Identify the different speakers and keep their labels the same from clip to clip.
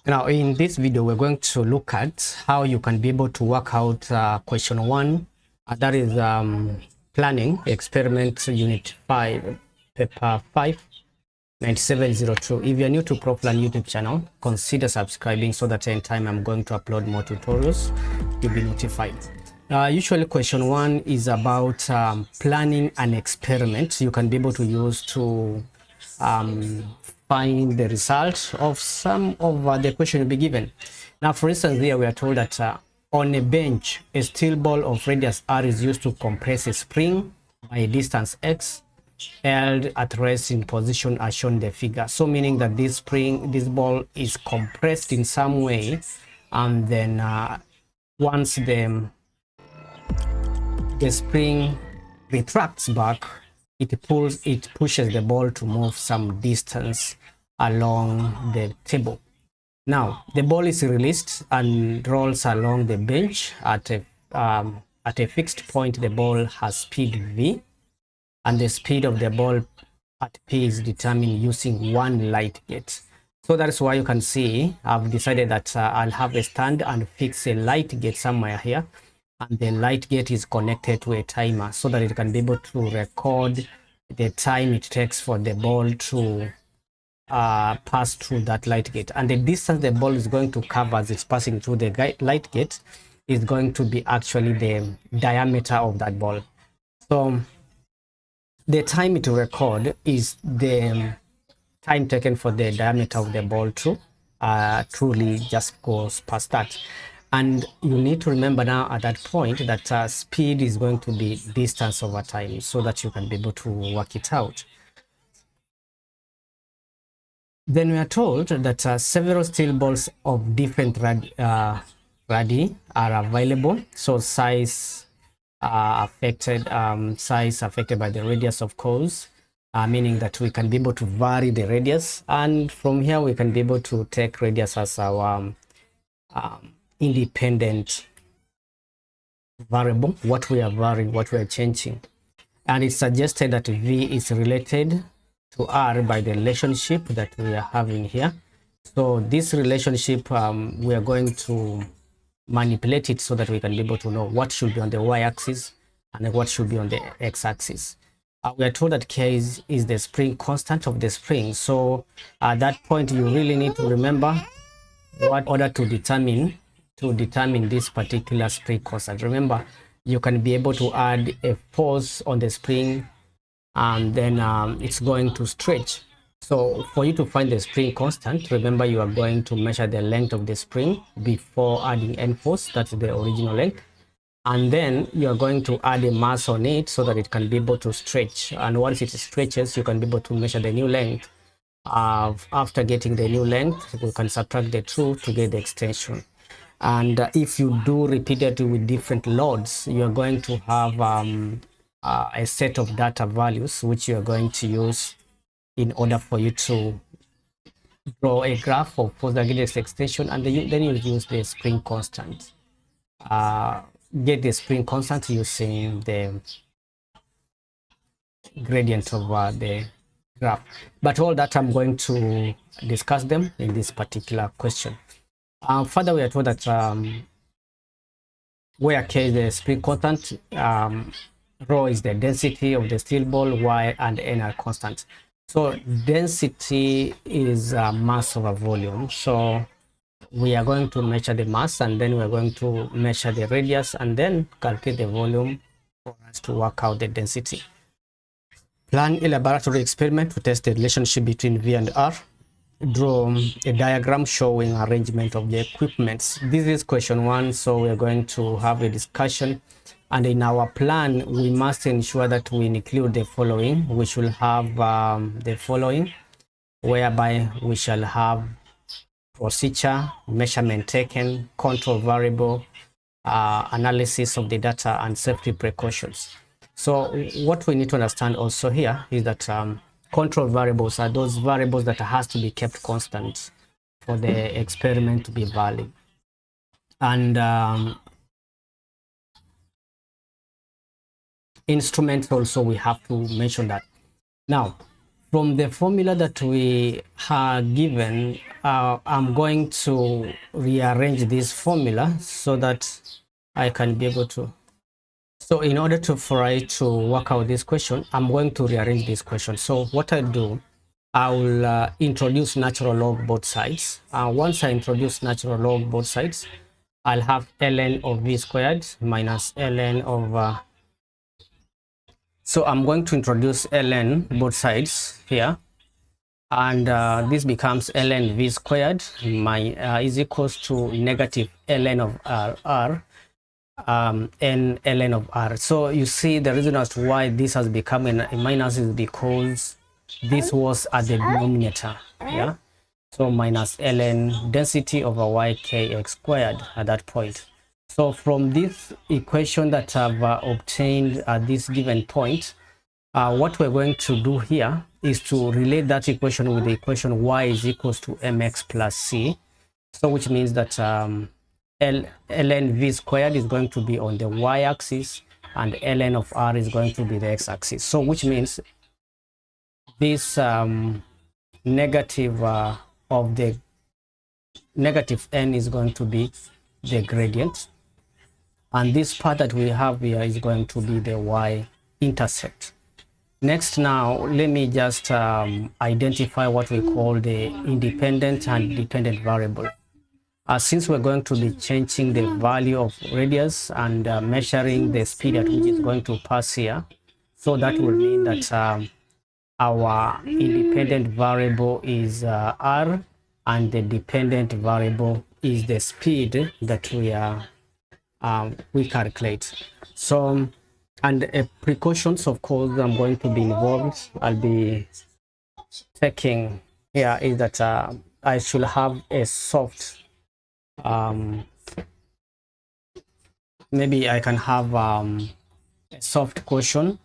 Speaker 1: Now, in this video, we're going to look at how you can be able to work out question 1. That is planning experiment unit 5, paper 5, 9702. If you're new to Proplan YouTube channel, consider subscribing so that in time I'm going to upload more tutorials, you'll be notified. Usually question 1 is about planning an experiment you can be able to use to find the result of some of the question you'll be given. Now, for instance, here we are told that on a bench, a steel ball of radius r is used to compress a spring by a distance x held at rest in position as shown in the figure. So meaning that this ball is compressed in some way, and then once the spring retracts back, it pushes the ball to move some distance along the table. Now the ball is released and rolls along the bench at a fixed point. The ball has speed v, and the speed of the ball at p is determined using one light gate. So that's why you can see I've decided that I'll have a stand and fix a light gate somewhere here, and the light gate is connected to a timer so that it can be able to record the time it takes for the ball to pass through that light gate, and the distance the ball is going to cover as it's passing through the light gate is going to be actually the diameter of that ball. So the time it will record is the time taken for the diameter of the ball to truly just goes past that. And you need to remember now at that point that speed is going to be distance over time, so that you can be able to work it out. Then we are told that several steel balls of different radii are available. So size affected by the radius, of course, meaning that we can be able to vary the radius, and from here we can be able to take radius as our independent variable, what we are varying, what we are changing. And it's suggested that v is related to r by the relationship that we are having here. So this relationship, we are going to manipulate it so that we can be able to know what should be on the y-axis and what should be on the x-axis. We are told that k is the spring constant of the spring. So at that point, you really need to remember what order to determine this particular spring constant. Remember, you can be able to add a force on the spring, and then it's going to stretch. So for you to find the spring constant, remember you are going to measure the length of the spring before adding n force, that's the original length, and then you are going to add a mass on it so that it can be able to stretch. And once it stretches, you can be able to measure the new length. After getting the new length, we can subtract the 2 to get the extension. And if you do repeatedly with different loads, you are going to have a set of data values which you are going to use in order for you to draw a graph of force against extension, and then you use the spring constant. Get the spring constant using the gradient of the graph. But all that, I'm going to discuss them in this particular question. Further, we are told that where k is the spring constant, rho is the density of the steel ball, y and n are constant. So density is mass over volume. So we are going to measure the mass, and then we're going to measure the radius, and then calculate the volume for us to work out the density. Plan a laboratory experiment to test the relationship between v and r. Draw a diagram showing arrangement of the equipments. This is question 1, so we're going to have a discussion, and in our plan we must ensure that we include the following. We should have the following, whereby we shall have procedure, measurement taken, control variable, analysis of the data, and safety precautions. So what we need to understand also here is that control variables are those variables that has to be kept constant for the experiment to be valid. And instruments also, we have to mention that. Now, From the formula that we are given, I'm going to rearrange this formula so that I can be able to. So in order for it to work out this question, I'm going to rearrange this question. So what I do, I will introduce natural log both sides. Once I introduce natural log both sides, I'll have ln of v squared minus ln of so I'm going to introduce ln both sides here, and this becomes ln v squared is equals to negative ln of r and ln of r. So you see the reason as to why this has become a minus is because this was at the denominator. Yeah, so minus ln density over ykx squared at that point. So from this equation that I've obtained at this given point, what we're going to do here is to relate that equation with the equation y is equals to mx plus c. So which means that ln v squared is going to be on the y-axis and ln of r is going to be the x-axis. So which means this negative of the negative n is going to be the gradient, and this part that we have here is going to be the y-intercept. Next, now let me just identify what we call the independent and dependent variable. Since we're going to be changing the value of radius and measuring the speed at which it's going to pass here, so that will mean that our independent variable is r, and the dependent variable is the speed that we calculate. So, and precautions, of course, I'm going to be involved. I'll be taking here is that I should have a soft. Maybe I can have a soft cushion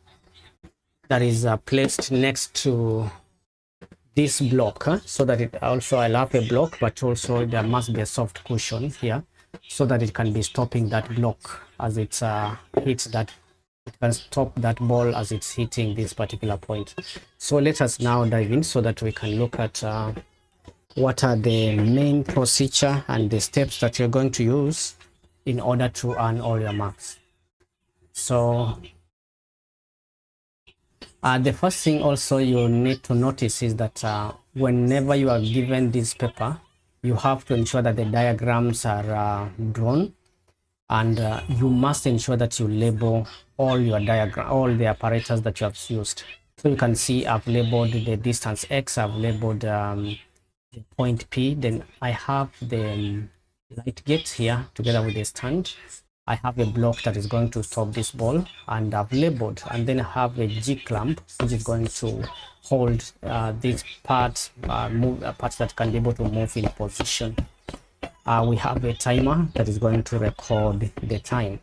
Speaker 1: that is placed next to this block, so that it also, I'll have a block, but also there must be a soft cushion here so that it can be stopping that block as it hits that. It can stop that ball as it's hitting this particular point. So let us now dive in so that we can look at what are the main procedure and the steps that you're going to use in order to earn all your marks. So the first thing also you need to notice is that whenever you are given this paper, you have to ensure that the diagrams are drawn, and you must ensure that you label all your diagram, all the apparatus that you have used. So you can see I've labeled the distance x, I've labeled the point P, then I have the light gate here together with the stand. I have a block that is going to stop this ball, and I've labeled, and then I have a G clamp which is going to hold this part, parts that can be able to move in position. We have a timer that is going to record the time.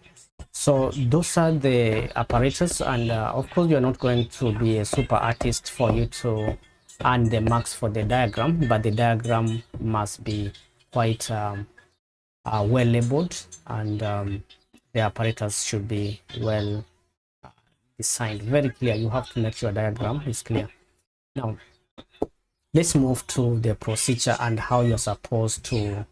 Speaker 1: So those are the apparatus, and of course you're not going to be a super artist for you to earn the marks for the diagram, but the diagram must be quite well labeled, and the apparatus should be well designed, very clear. You have to make sure diagram is clear. Now let's move to the procedure and how you're supposed to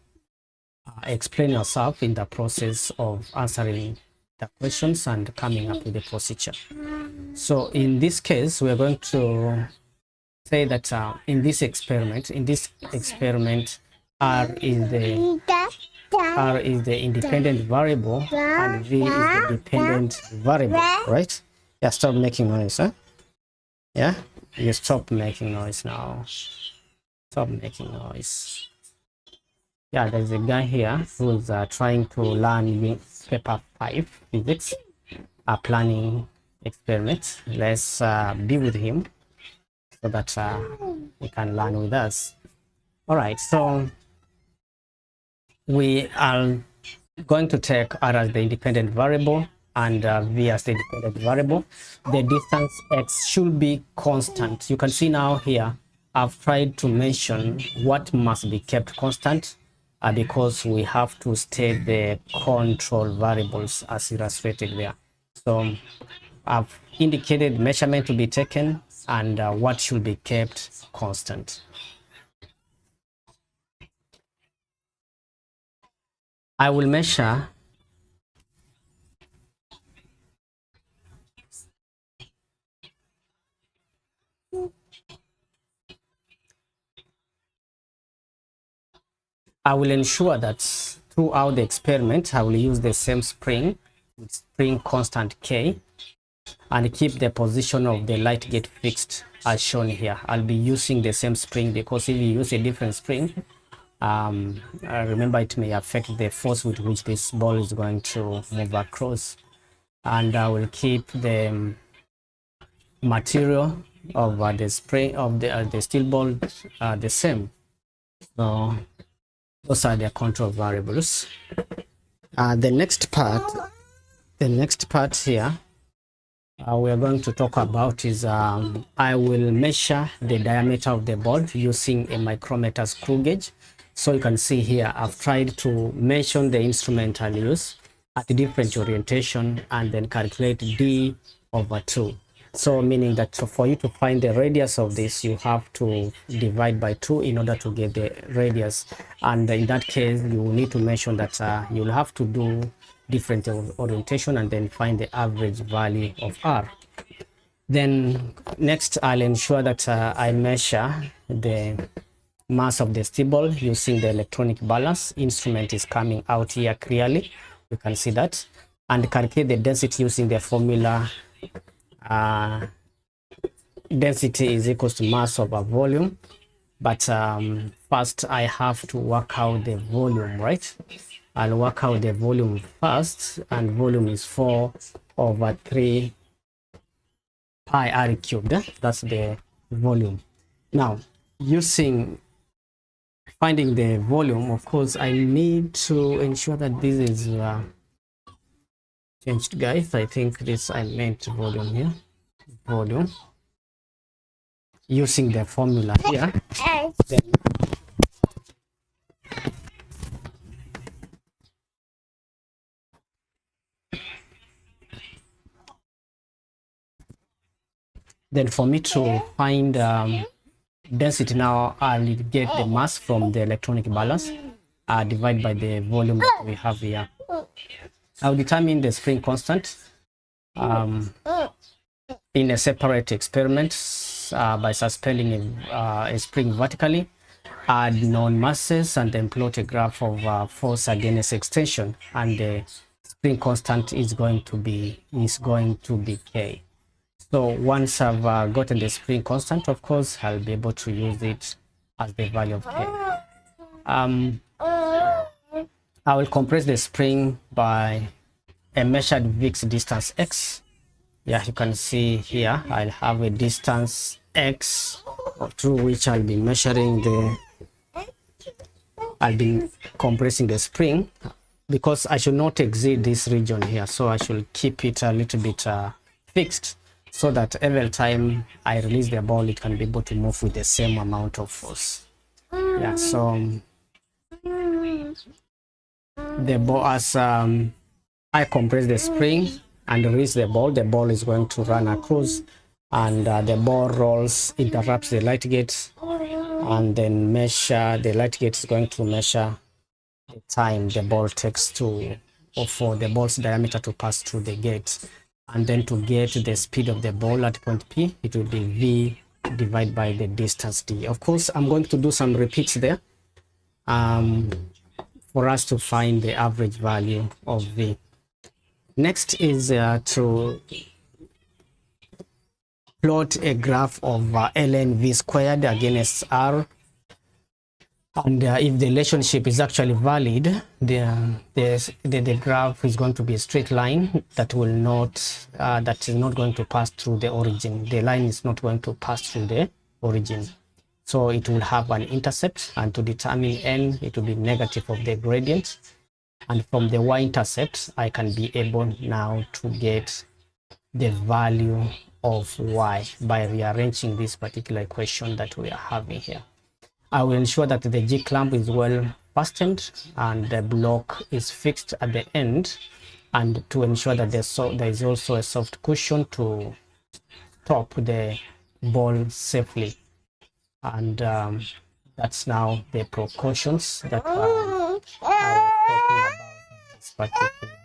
Speaker 1: explain yourself in the process of answering the questions and coming up with the procedure. So in this case, we're going to say that in this experiment, r is the independent variable and v is the dependent variable, right? Yeah, stop making noise, huh? Yeah, you stop making noise now. Stop making noise. Yeah, there's a guy here who's trying to learn paper 5 physics, planning experiments. Let's be with him so that he can learn with us. All right, so we are going to take r as the independent variable and v as the dependent variable. The distance x should be constant. You can see now here I've tried to mention what must be kept constant, because we have to state the control variables as illustrated there. So I've indicated measurement to be taken and what should be kept constant. I will measure I will ensure that throughout the experiment, I will use the same spring with spring constant K and keep the position of the light gate fixed as shown here. I'll be using the same spring because if you use a different spring, remember it may affect the force with which this ball is going to move across. And I will keep the material of the spring of the steel ball the same. So those are the control variables. The next part here we are going to talk about is I will measure the diameter of the ball using a micrometer screw gauge. So you can see here I've tried to mention the instrument I'll use at different orientation and then calculate d/2. So meaning that for you to find the radius of this, you have to divide by 2 in order to get the radius. And in that case, you will need to mention that you'll have to do different orientation and then find the average value of R. Then next, I'll ensure that I measure the mass of the steel ball using the electronic balance. Instrument is coming out here clearly. You can see that. And calculate the density using the formula density is equals to mass over volume. But first I have to work out the volume, right? I'll work out the volume first, and volume is 4/3 pi r cubed. That's the volume. Now, finding the volume, of course, I need to ensure that this is changed, guys. I think this I meant volume here. Volume. Using the formula here. Then for me to find density, now I'll get the mass from the electronic balance, divide by the volume that we have here. I'll determine the spring constant in a separate experiment by suspending a spring vertically, add known masses, and then plot a graph of force against extension, and the spring constant is going to be K. So once I've gotten the spring constant, of course, I'll be able to use it as the value of K. I will compress the spring by a measured fixed distance X. Yeah, you can see here, I'll have a distance X through which I'll be compressing the spring, because I should not exceed this region here. So I should keep it a little bit fixed, so that every time I release the ball, it can be able to move with the same amount of force. Yeah, so the ball, as I compress the spring and release the ball is going to run across, and the ball rolls, interrupts the light gate, and then the light gate is going to measure the time the ball takes for the ball's diameter to pass through the gate. And then to get the speed of the ball at point P, it will be V divided by the distance D. Of course, I'm going to do some repeats there for us to find the average value of V. Next is to plot a graph of ln V squared against R. And if the relationship is actually valid, the graph is going to be a straight line that is not going to pass through the origin. The line is not going to pass through the origin. So it will have an intercept, and to determine n, it will be negative of the gradient. And from the y-intercept, I can be able now to get the value of y by rearranging this particular equation that we are having here. I will ensure that the G-clamp is well fastened and the block is fixed at the end, and to ensure that there is also a soft cushion to stop the ball safely. And that's now the precautions that I was talking about in this particular